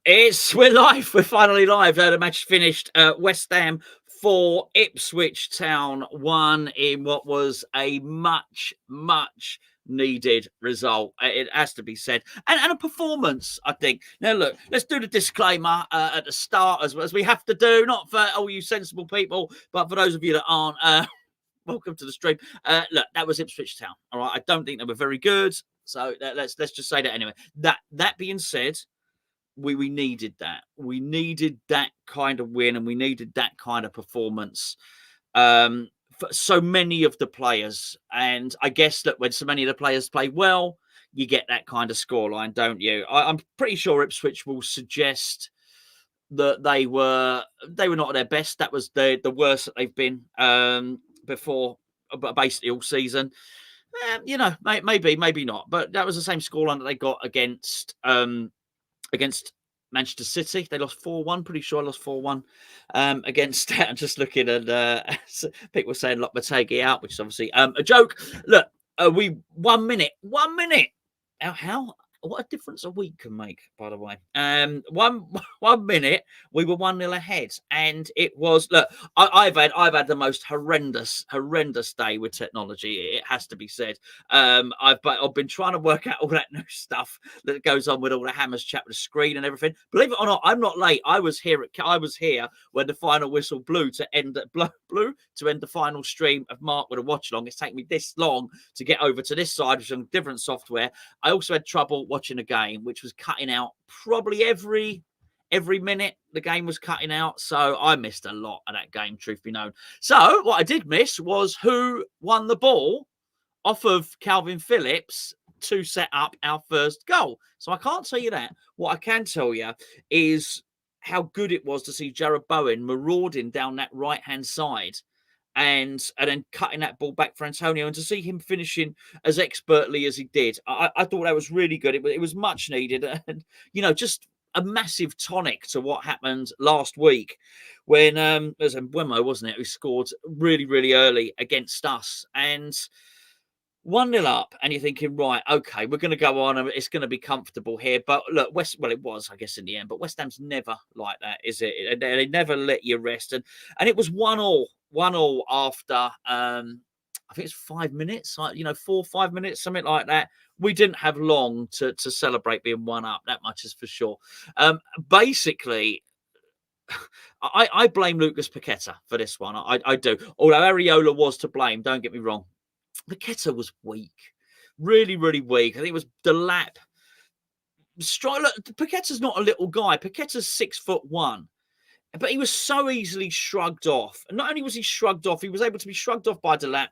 We're live. We're finally live. The match finished. West Ham 4, Ipswich Town 1 in what was a much needed result. It has to be said, and a performance, I think. Now, look, let's do the disclaimer at the start, as we have to do, not for all you sensible people, but for those of you that aren't. Welcome to the stream. Look, that was Ipswich Town. All right, I don't think they were very good. So let's just say that anyway. That being said. We needed that. We needed that kind of win, and we needed that kind of performance for so many of the players. And I guess that when so many of the players play well, you get that kind of scoreline, don't you? I'm pretty sure Ipswich will suggest that they were not at their best. That was the worst that they've been before, basically all season. Maybe not, but that was the same scoreline that they got against Manchester City. They lost 4-1. Pretty sure I lost 4-1 against that. I'm just looking at people saying Lopetegui out, which is obviously a joke. Look, we 1 minute. How? What a difference a week can make, by the way. 1 minute, we were 1-0 ahead, and it was. Look, I've had the most horrendous day with technology. It has to be said. I've been trying to work out all that new stuff that goes on with all the hammers chat with the screen and everything. Believe it or not, I'm not late. I was here when the final whistle blew to end the final stream of Mark with a watch along. It's taken me this long to get over to this side, which is on different software. I also had trouble watching a game which was cutting out probably every minute. The game was cutting out, so I missed a lot of that game, truth be known. So what I did miss was who won the ball off of Calvin Phillips to set up our first goal. So I can't tell you that. What I can tell you is how good it was to see Jarrod Bowen marauding down that right-hand side and then cutting that ball back for Antonio, and to see him finishing as expertly as he did. I thought that was really good. It was much needed, and just a massive tonic to what happened last week when it was Mbeumo, wasn't it, who scored really early against us, and 1-0 up, and you're thinking, right, okay, we're going to go on, and it's going to be comfortable here. But look, it was, I guess, in the end. But West Ham's never like that, is it? They never let you rest, and it was 1-1 after I think it's 5 minutes, 4 or 5 minutes, something like that. We didn't have long to celebrate being 1 up. That much is for sure. Basically, I blame Lucas Paqueta for this one. I do. Although Areola was to blame, don't get me wrong. Paqueta was weak, really weak. I think it was the lap. Paqueta's not a little guy. Paqueta's 6'1", but he was so easily shrugged off. And not only was he shrugged off, he was able to be shrugged off by Delap,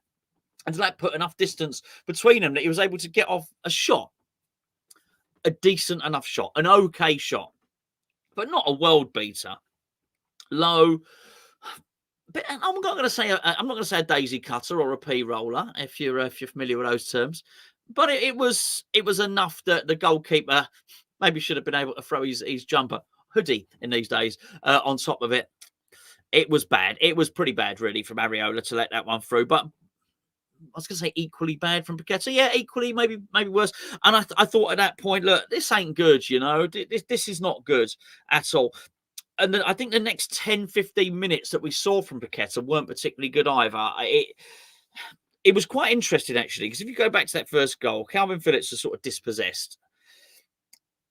and Delap put enough distance between them that he was able to get off a shot, a decent enough shot, an okay shot, but not a world beater. Low. But I'm not going to say a daisy cutter or a pea roller if you're familiar with those terms. But it was enough that the goalkeeper maybe should have been able to throw his jumper hoodie in these days on top of it. It was bad. It was pretty bad, really, from Areola to let that one through. But I was going to say equally bad from Paqueta. Yeah, equally, maybe worse. And I thought at that point, look, this ain't good, This is not good at all. And then I think the next 10, 15 minutes that we saw from Paqueta weren't particularly good either. It was quite interesting, actually, because if you go back to that first goal, Calvin Phillips was sort of dispossessed.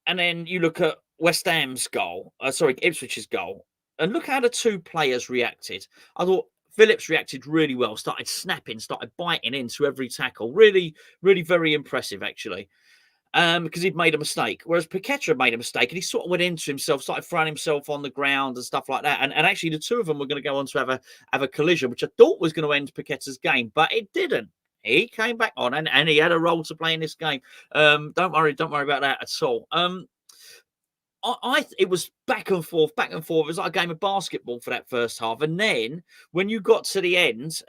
And then you look at West Ham's goal, Ipswich's goal, and look how the two players reacted. I thought Phillips reacted really well, started snapping, started biting into every tackle. Really very impressive, actually. Because he'd made a mistake. Whereas Paqueta made a mistake and he sort of went into himself, started throwing himself on the ground and stuff like that. And actually the two of them were going to go on to have a collision, which I thought was going to end Paqueta's game, but it didn't. He came back on and he had a role to play in this game. Don't worry about that at all. It was back and forth. It was like a game of basketball for that first half. And then when you got to the end,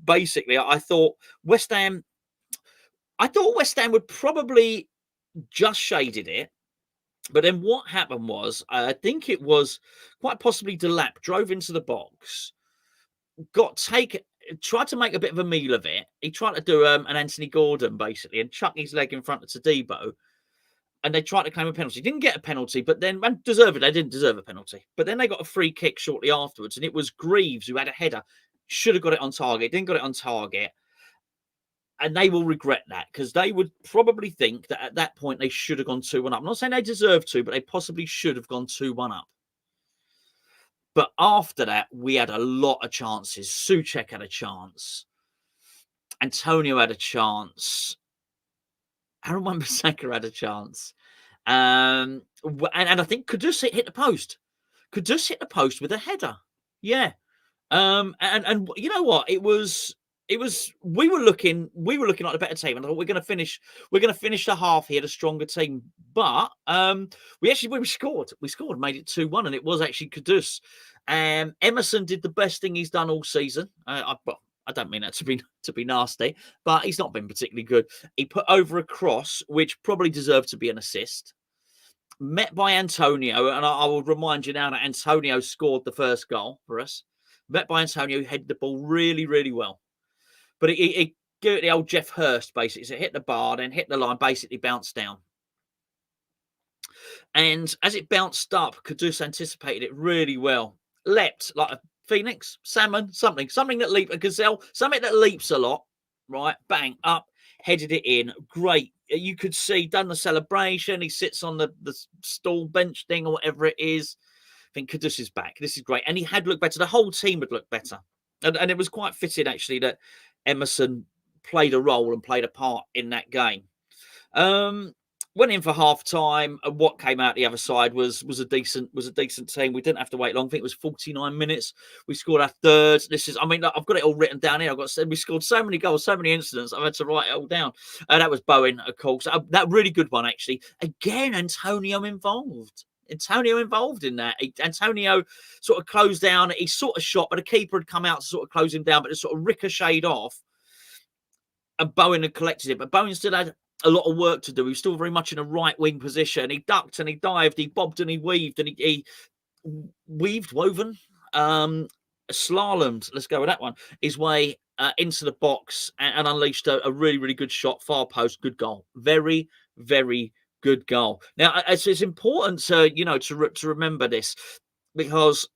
basically, I thought West Ham would probably just shaded it. But then what happened was, I think it was quite possibly Delap drove into the box, tried to make a bit of a meal of it. He tried to do an Anthony Gordon, basically, and chuck his leg in front of Todibo. and they tried to claim a penalty. Didn't get a penalty, but then they didn't deserve a penalty. But then they got a free kick shortly afterwards, and it was Greaves who had a header. Should have got it on target, didn't got it on target. And they will regret that, because they would probably think that at that point they should have gone 2-1 up. I'm not saying they deserve to, but they possibly should have gone 2-1 up. But after that, we had a lot of chances. Souček had a chance. Antonio had a chance. Aaron Wan-Bissaka had a chance. And I think Kudus hit the post. Kudus hit the post with a header. Yeah. And you know what? We were looking like the better team, and I thought we're going to finish the half here the stronger team. But we scored, made it 2-1, and it was actually Kudus. Emerson did the best thing he's done all season. I don't mean that to be nasty, but he's not been particularly good. He put over a cross, which probably deserved to be an assist. Met by Antonio, and I will remind you now that Antonio scored the first goal for us. Met by Antonio, who headed the ball really, really well. But he gave it the old Jeff Hurst, basically. So it hit the bar, then hit the line, basically bounced down. And as it bounced up, Kudus anticipated it really well. Leapt like a phoenix, salmon, something that leaps, a gazelle, something that leaps a lot, right? Bang, up, headed it in. Great. You could see, done the celebration. He sits on the stall bench thing or whatever it is. I think Kudus is back. This is great. And he had looked better. The whole team had looked better. And it was quite fitting, actually, that Emerson played a role and played a part in that game. Went in for half time, and what came out the other side was a decent team. We didn't have to wait long. I think it was 49 minutes. We scored our third. I've got it all written down here. We scored so many goals, so many incidents. I've had to write it all down. That was Bowen, of course. That really good one, actually. Again, Antonio involved in that. Antonio sort of closed down. He sort of shot, but the keeper had come out to sort of close him down, but it sort of ricocheted off. And Bowen had collected it. But Bowen still had a lot of work to do. He was still very much in a right wing position. He ducked and he dived, he bobbed and he weaved, and he woven, slalomed, let's go with that one, his way into the box and unleashed a really, really good shot, far post, good goal. Very, very good goal. Now, it's important to remember this, because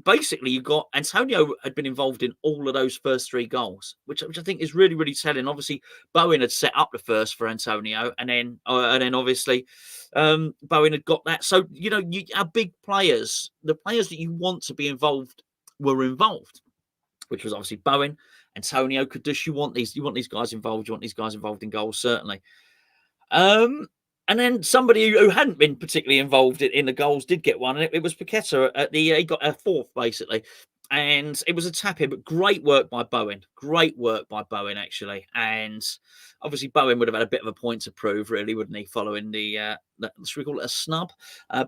basically you got Antonio had been involved in all of those first three goals, which I think is really, really telling. Obviously, Bowen had set up the first for Antonio, and then obviously Bowen had got that. So our big players, the players that you want to be involved, were involved, which was obviously Bowen, Antonio, Kudus. You want these guys involved. You want these guys involved in goals, certainly. And then somebody who hadn't been particularly involved in the goals did get one, and it was Paqueta. He got a fourth, basically. And it was a tap-in, but great work by Bowen. Actually. And obviously Bowen would have had a bit of a point to prove, really, wouldn't he, following the should we call it a snub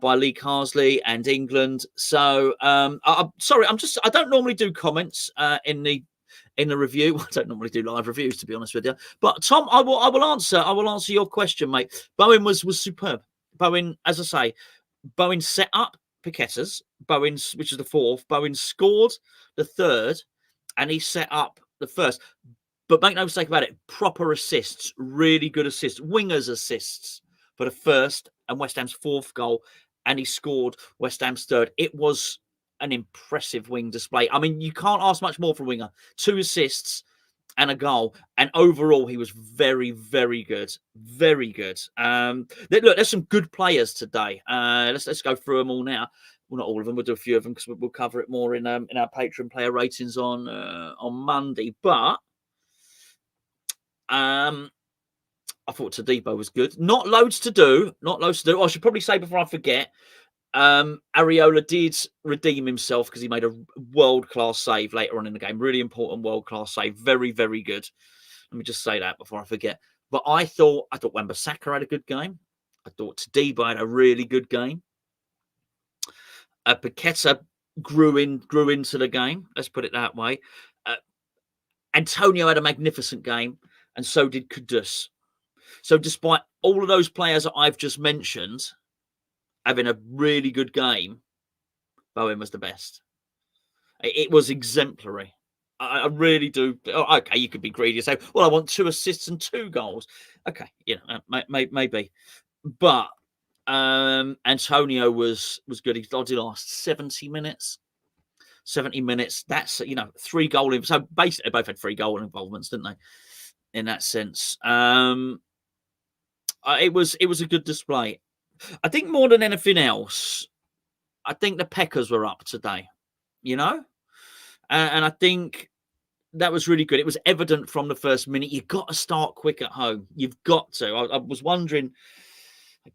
by Lee Carsley and England. So, I'm sorry, I don't normally do comments in the review. I don't normally do live reviews, to be honest with you. But Tom, I will answer your question, mate. Bowen was superb. Bowen, as I say, Bowen set up Paqueta's. Bowen, which is the fourth. Bowen scored the third, and he set up the first. But make no mistake about it, proper assists, really good assists, wingers assists for the first and West Ham's fourth goal, and he scored West Ham's third. It was an impressive wing display. I mean, you can't ask much more for a winger. 2 assists and a goal. And overall, he was very, very good. Very good. Look, there's some good players today. Let's go through them all now. Well, not all of them. We'll do a few of them because we'll cover it more in our Patreon player ratings on Monday. But I thought Todibo was good. Not loads to do. I should probably say before I forget, Areola did redeem himself because he made a world-class save later on in the game. Really important world-class save. Very, very good. Let me just say that before I forget. But I thought Wan-Bissaka had a good game. I thought Todibo had a really good game. Paqueta grew into the game. Let's put it that way. Antonio had a magnificent game, and so did Kudus. So despite all of those players that I've just mentioned having a really good game, Bowen was the best. It was exemplary. I really do. Okay, you could be greedy and say, well, I want 2 assists and 2 goals. Okay, maybe. But Antonio was good. He did last 70 minutes. 70 minutes. That's 3 goal. So basically, they both had 3 goal involvements, didn't they? In that sense, it was a good display. I think more than anything else, I think the Peckers were up today. And I think that was really good. It was evident from the first minute. You've got to start quick at home. You've got to. I was wondering. I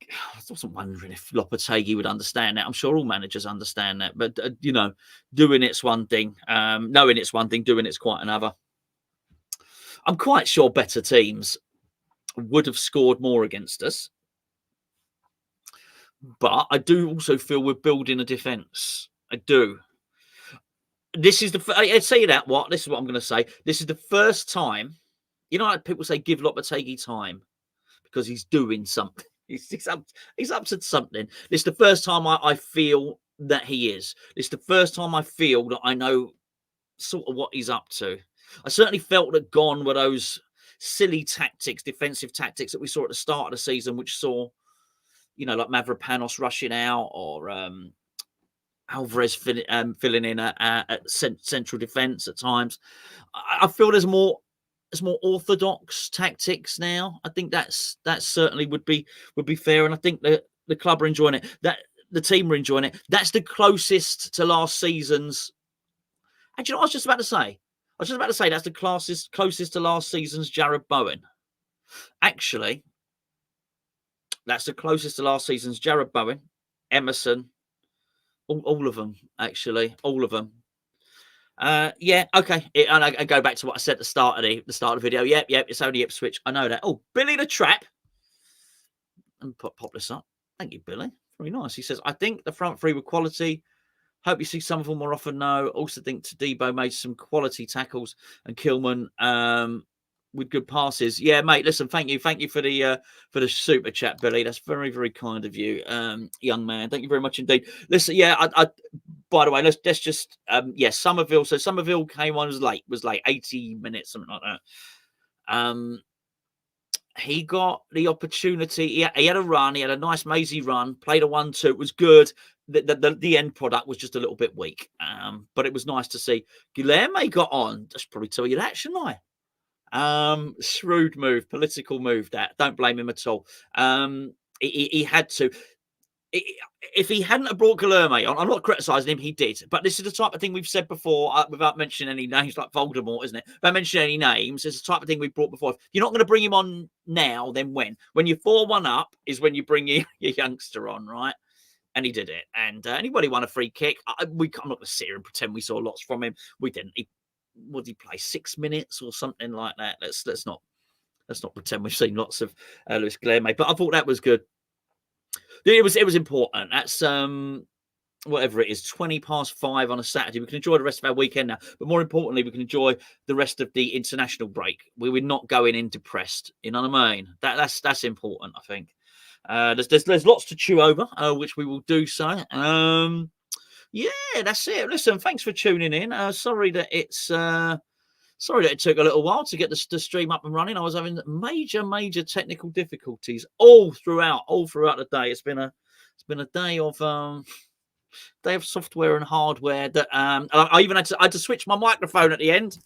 wasn't wondering if Lopetegui would understand that. I'm sure all managers understand that. But, doing it's one thing. Knowing it's one thing, doing it's quite another. I'm quite sure better teams would have scored more against us. But I do also feel we're building a defence. I do. This is I say that this is what I'm going to say. This is the first time, like people say, give Lopetegui time because he's doing something. He's up to something. This is the first time I feel that he is. This is the first time I feel that I know sort of what he's up to. I certainly felt that gone were those silly tactics, defensive tactics that we saw at the start of the season, which saw, like Mavropanos rushing out or Alvarez filling in at central defence at times. I feel there's more orthodox tactics now. I think that certainly would be fair, and I think that the club are enjoying it. That the team are enjoying it. That's the closest to last season's. And I was just about to say. That's the closest to last season's Jarrod Bowen. Actually, that's the closest to last season's Jarrod Bowen, Emerson, all of them. Actually, all of them. Yeah, okay. And I go back to what I said at the start of the video. Yep. It's only Ipswich. I know that. Oh, Billy the Trap. And pop this up. Thank you, Billy. Very nice. He says, I think the front three were quality. Hope you see some of them more often. No. Also think Tadibo made some quality tackles and Kilman with good passes. Yeah, mate. Listen, thank you for the super chat, Billy. That's very, very kind of you, young man. Thank you very much indeed. Listen, yeah, I by the way, let's just Somerville. So Somerville came on was late, 80 minutes, something like that. He got the opportunity. He had a run. He had a nice mazy run. Played a 1-2. It was good. The end product was just a little bit weak. But it was nice to see. Guilherme got on. Just probably tell you that, shouldn't I? Shrewd move, political move. That don't blame him at all. He had to. If he hadn't have brought Guilherme on, I'm not criticising him, he did. But this is the type of thing we've said before, without mentioning any names, like Voldemort, isn't it? Without mentioning any names, it's the type of thing we've brought before. If you're not going to bring him on now, then when? When you're 4-1 up is when you bring your youngster on, right? And he did it. And anybody won a free kick. I'm not going to sit here and pretend we saw lots from him. We didn't. Would he play 6 minutes or something like that? Let's not pretend we've seen lots of Luis Guilherme. But I thought that was good. It was important. That's whatever it is, 5:20 on a Saturday. We can enjoy the rest of our weekend now, but more importantly, we can enjoy the rest of the international break. We're not going in depressed. You know what I mean? That's important. I think there's lots to chew over, which we will do so. Yeah, that's it. Listen, thanks for tuning in. Sorry that it took a little while to get the stream up and running. I was having major technical difficulties all throughout the day. It's been a day of software and hardware that I even had to switch my microphone at the end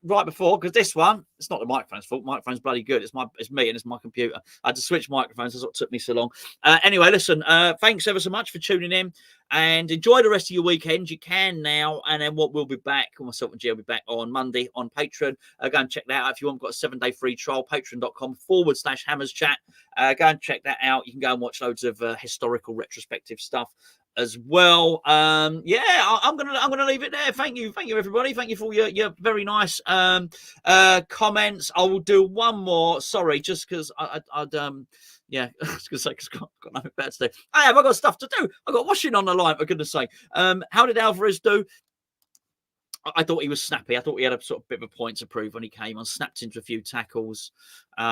right before, because this one, it's not the microphone's fault. Microphone's bloody good. It's me and it's my computer. I had to switch microphones. That's what took me so long. Anyway, listen, thanks ever so much for tuning in and enjoy the rest of your weekend. You can now, and then what we'll be back, myself and G will be back on Monday on Patreon. Go and check that out if you want. We've got a 7-day free trial, patreon.com/Hammers Chat. Go and check that out. You can go and watch loads of historical retrospective stuff as well. I'm gonna leave it there. Thank you everybody. Thank you for your very nice comments. I will do one more. Sorry, just because I was gonna say, because I've got nothing better to do. I've got stuff to do. I've got washing on the line, for goodness sake. How did Alvarez do? I thought he was snappy. I thought he had a sort of bit of a point to prove when he came on, snapped into a few tackles. He'd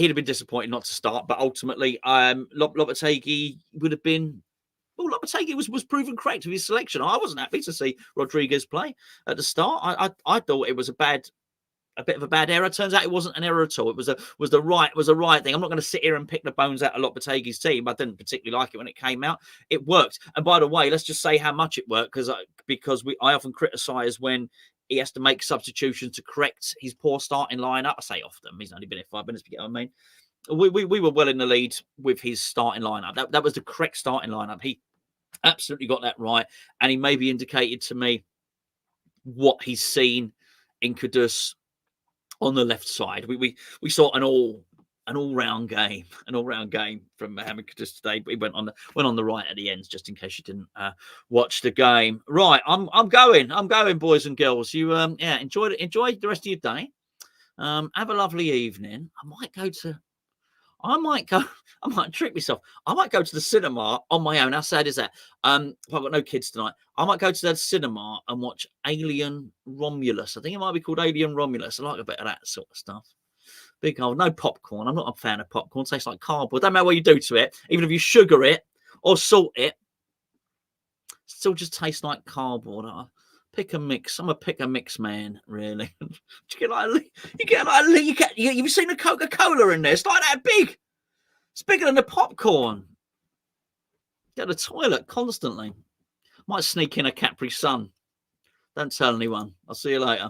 have been disappointed not to start, but ultimately, Lopetegui would have been. Well, Lopetegui was proven correct with his selection. I wasn't happy to see Rodriguez play at the start. I thought it was a bad a bit of a bad error. Turns out it wasn't an error at all. It was the right thing. I'm not going to sit here and pick the bones out of Lopetegui's team. I didn't particularly like it when it came out. It worked. And by the way, let's just say how much it worked, because I often criticise when he has to make substitutions to correct his poor starting lineup. I say often. He's only been here 5 minutes. You get what I mean? We were well in the lead with his starting lineup. That was the correct starting lineup. He absolutely got that right, and he maybe indicated to me what he's seen in Kudus on the left side. We saw an all-round game from Mohammed Kudus today, but he went on the right at the ends, just in case you didn't watch the game. Right, I'm going, boys and girls. You enjoy the rest of your day. Have a lovely evening. I might trick myself. I might go to the cinema on my own. How sad is that? I've got no kids tonight. I might go to the cinema and watch Alien Romulus. I think it might be called Alien Romulus. I like a bit of that sort of stuff. Big old, no popcorn. I'm not a fan of popcorn. It tastes like cardboard. Don't matter what you do to it. Even if you sugar it or salt it, still just tastes like cardboard. Pick a mix. I'm a pick a mix man, really. You've seen a Coca-Cola in there. It's like that big. It's bigger than the popcorn. Get the toilet constantly. Might sneak in a Capri Sun. Don't tell anyone. I'll see you later.